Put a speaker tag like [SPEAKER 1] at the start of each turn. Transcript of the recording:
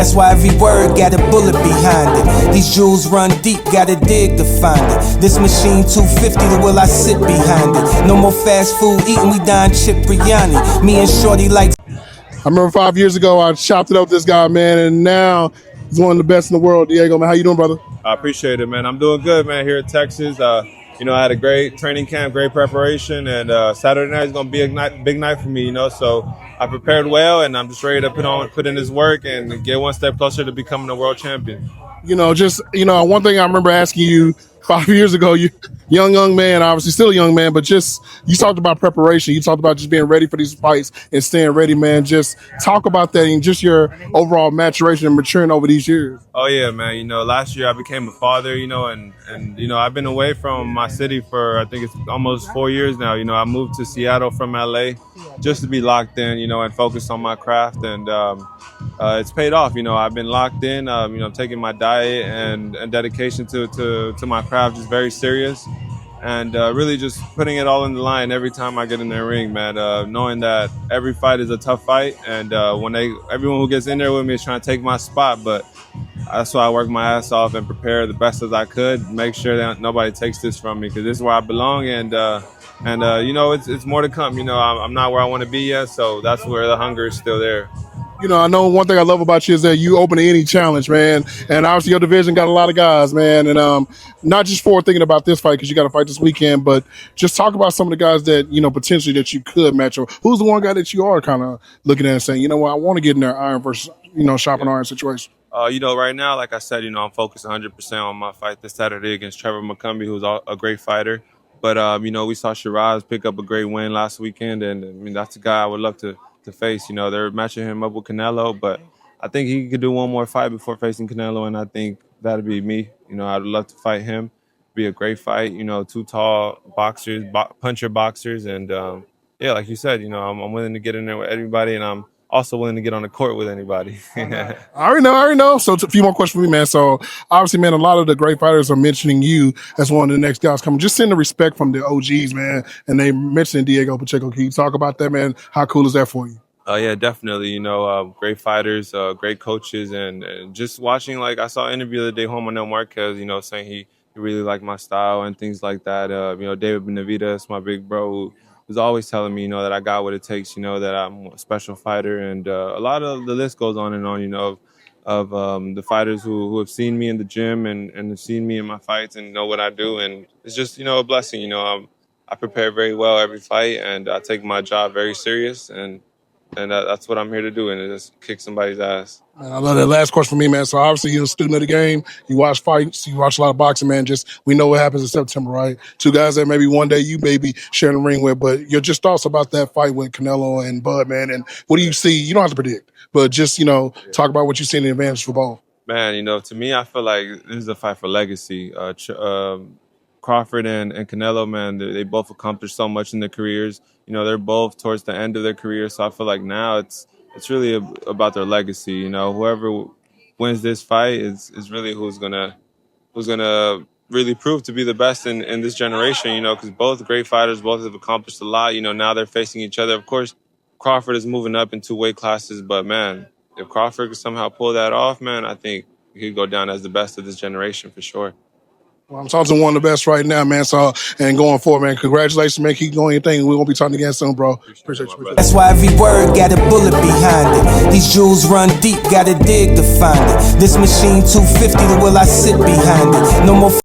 [SPEAKER 1] That's why every word got a bullet behind it. These jewels run deep, gotta dig to find it. This machine 250, the will I sit behind it. No more fast food eating, we dine chip biryani. Me and Shorty like.
[SPEAKER 2] I remember 5 years ago, I chopped it up with this guy, man, and now he's one of the best in the world. Diego, man, how you doing, brother?
[SPEAKER 3] I appreciate it, man. I'm doing good, man, here in Texas. I had a great training camp, great preparation, and Saturday night is going to be a big night for me, so I prepared well, and I'm just ready to put in this work and get one step closer to becoming a world champion.
[SPEAKER 2] One thing I remember asking you 5 years ago, you young man, obviously still a young man, but just you talked about preparation. You talked about just being ready for these fights and staying ready, man. Just talk about that and just your overall maturation and maturing over these years.
[SPEAKER 3] Oh yeah, man. Last year I became a father, and I've been away from my city for I think it's almost 4 years now. I moved to Seattle from LA just to be locked in, and focus on my craft, and it's paid off. I've been locked in. Taking my diet and dedication to my craft is very serious, and really just putting it all in the line every time I get in the ring, man. Knowing that every fight is a tough fight, and everyone who gets in there with me is trying to take my spot, but that's why I work my ass off and prepare the best as I could, make sure that nobody takes this from me, because this is where I belong, and it's more to come. I'm not where I want to be yet, so that's where the hunger is still there.
[SPEAKER 2] I know one thing I love about you is that you open to any challenge, man. And obviously your division got a lot of guys, man. And not just forward thinking about this fight because you got to fight this weekend, but just talk about some of the guys that, potentially that you could match. Or who's the one guy that you are kind of looking at and saying, I want to get in there iron versus, sharp and iron situation?
[SPEAKER 3] Right now, like I said, I'm focused 100% on my fight this Saturday against Trevor McCumbee, who's a great fighter. But, we saw Shiraz pick up a great win last weekend, and that's a guy I would love to face. They're matching him up with Canelo, but I think he could do one more fight before facing Canelo, and I think that'd be me. I'd love to fight him. Be a great fight. Two tall boxers, puncher boxers, and like you said, I'm willing to get in there with everybody, and I'm also willing to get on the court with anybody.
[SPEAKER 2] I already know. So it's a few more questions for me, man. So obviously, man, a lot of the great fighters are mentioning you as one of the next guys coming. Just send the respect from the OGs, man. And they mentioned Diego Pacheco. Can you talk about that, man? How cool is that for you?
[SPEAKER 3] Yeah, definitely. Great fighters, great coaches, and just watching, like I saw an interview the other day, Juan Manuel Marquez, saying he really liked my style and things like that. David Benavidez, my big bro, who's always telling me, that I got what it takes, that I'm a special fighter. And a lot of the list goes on and on, of the fighters who have seen me in the gym and have seen me in my fights and know what I do. And it's just, a blessing. I prepare very well every fight, and I take my job very serious. And that's what I'm here to do, and just kick somebody's ass.
[SPEAKER 2] Man, I love that. Last question for me, man. So obviously you're a student of the game. You watch fights. You watch a lot of boxing, man. We know what happens in September, right? Two guys that maybe one day you may be sharing the ring with, but your just thoughts about that fight with Canelo and Bud, man. And what do you see? You don't have to predict, but just, talk about what you see in the advantage for both.
[SPEAKER 3] Man, to me, I feel like this is a fight for legacy. Crawford and Canelo, man, they both accomplished so much in their careers. They're both towards the end of their career, so I feel like now it's really about their legacy. Whoever wins this fight is really who's gonna really prove to be the best in this generation. Because both great fighters, both have accomplished a lot. Now they're facing each other. Of course, Crawford is moving up in 2 weight classes, but man, if Crawford could somehow pull that off, man, I think he could go down as the best of this generation for sure.
[SPEAKER 2] Well, I'm talking to one of the best right now, man. So, and going forward, man, congratulations, man. Keep doing your thing. We're going to be talking again soon, bro. Appreciate you.
[SPEAKER 1] That's why every word got a bullet behind it. These jewels run deep, gotta dig to find it. This machine 250, the will I sit behind it. No more